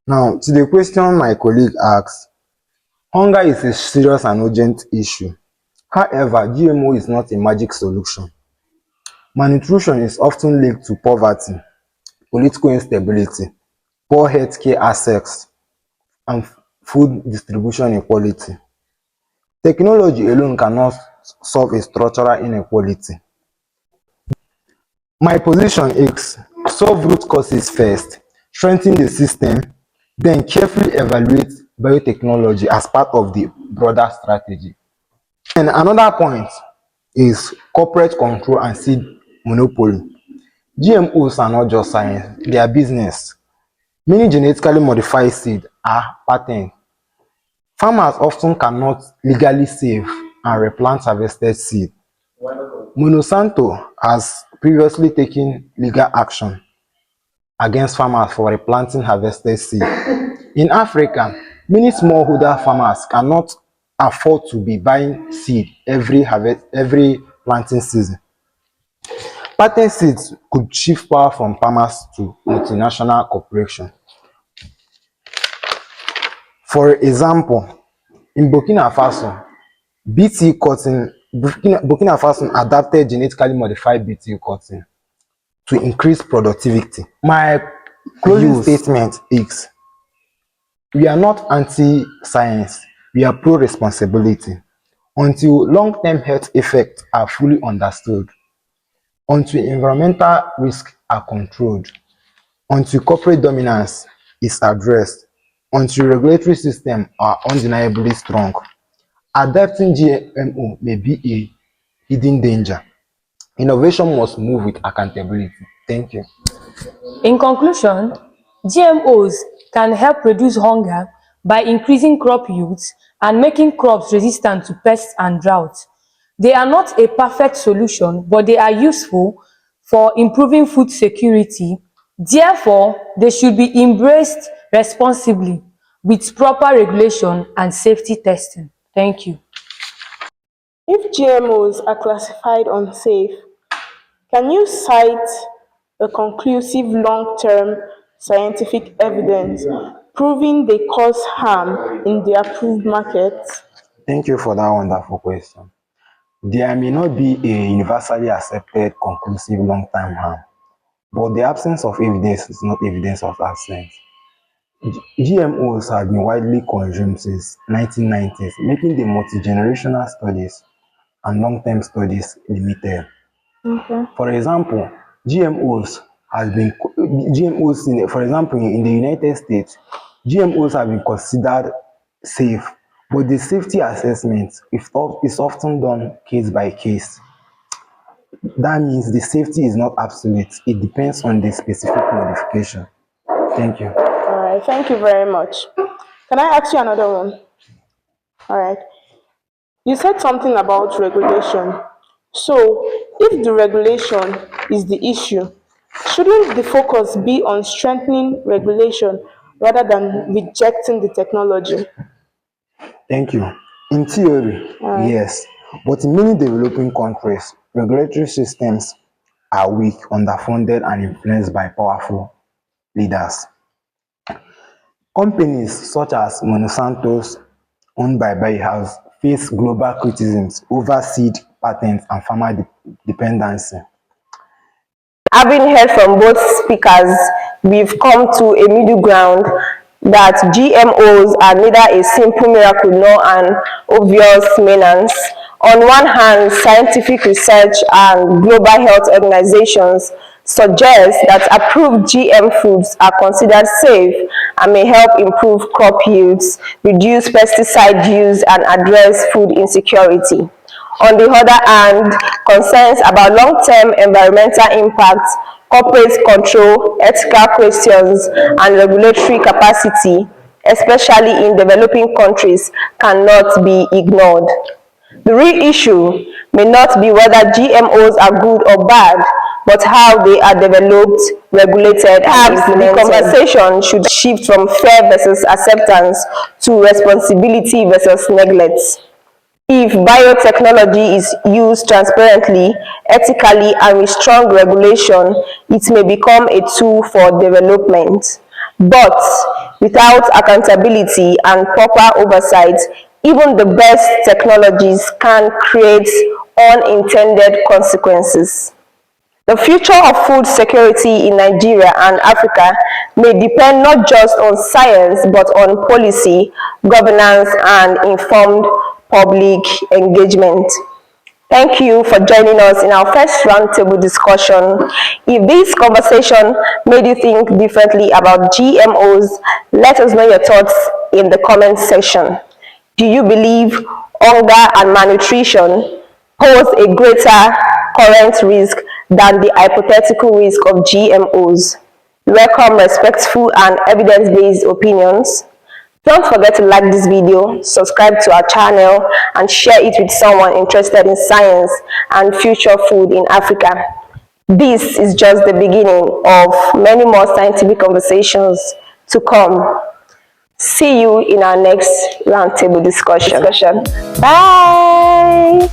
Now, to the question my colleague asked, hunger is a serious and urgent issue. However, GMO is not a magic solution. Malnutrition is often linked to poverty, political instability, poor healthcare access, and food distribution inequality. Technology alone cannot solve a structural inequality. My position is solve root causes first, strengthen the system, then carefully evaluate biotechnology as part of the broader strategy. And another point is corporate control and seed monopoly. GMOs are not just science, they are business. Many genetically modified seeds are patent. Farmers often cannot legally save and replant harvested seed. Monsanto has previously taken legal action against farmers for replanting harvested seed. In Africa, many smallholder farmers cannot afford to be buying seed every planting season. Patent seeds could shift power from farmers to multinational corporations. For example, in Burkina Faso, Burkina Faso adapted genetically modified BT cotton to increase productivity. My closing statement is, we are not anti-science, we are pro-responsibility. Until long-term health effects are fully understood, until environmental risks are controlled, until corporate dominance is addressed, until regulatory systems are undeniably strong, adapting GMO may be a hidden danger. Innovation must move with accountability. Thank you. In conclusion, GMOs can help reduce hunger by increasing crop yields and making crops resistant to pests and drought. They are not a perfect solution, but they are useful for improving food security. Therefore, they should be embraced responsibly with proper regulation and safety testing. Thank you. If GMOs are classified unsafe, can you cite a conclusive long-term scientific evidence proving they cause harm in the approved markets? Thank you for that wonderful question. There may not be a universally accepted conclusive long-term harm, but the absence of evidence is not evidence of absence. GMOs have been widely consumed since 1990s, making the multi-generational studies and long-term studies limited. For example, for example, in the United States, GMOs have been considered safe, but the safety assessment is often done case by case. That means the safety is not absolute. It depends on the specific modification. Thank you. All right, thank you very much. Can I ask you another one? All right. You said something about regulation. So, if the regulation is the issue, shouldn't the focus be on strengthening regulation rather than rejecting the technology? Thank you. In theory, yes, but in many developing countries, regulatory systems are weak, underfunded, and influenced by powerful leaders. Companies such as Monsanto's, owned by Bayer, face global criticisms over seed patents and farmer dependency. Having heard from both speakers, we've come to a middle ground that GMOs are neither a simple miracle nor an obvious menace. On one hand, scientific research and global health organizations suggest that approved GM foods are considered safe and may help improve crop yields, reduce pesticide use, and address food insecurity. On the other hand, concerns about long-term environmental impacts, corporate control, ethical questions, and regulatory capacity, especially in developing countries, cannot be ignored. The real issue may not be whether GMOs are good or bad, but how they are developed, regulated, and implemented. The conversation should shift from fear versus acceptance to responsibility versus neglect. If biotechnology is used transparently, ethically, and with strong regulation, it may become a tool for development. But Without accountability and proper oversight, even the best technologies can create unintended consequences. The future of food security in Nigeria and Africa may depend not just on science but on policy, governance, and informed public engagement. Thank you for joining us in our first roundtable discussion. If this conversation made you think differently about GMOs, let us know your thoughts in the comment section. Do you believe hunger and malnutrition pose a greater current risk than the hypothetical risk of GMOs? Welcome respectful and evidence-based opinions. Don't forget to like this video, subscribe to our channel, and share it with someone interested in science and future food in Africa. This is just the beginning of many more scientific conversations to come. See you in our next roundtable discussion. Bye!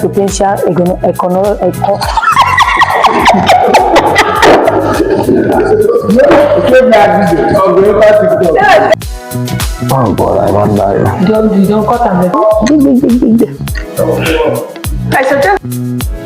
Potential Oh God, I want that. don't cut them. I suggest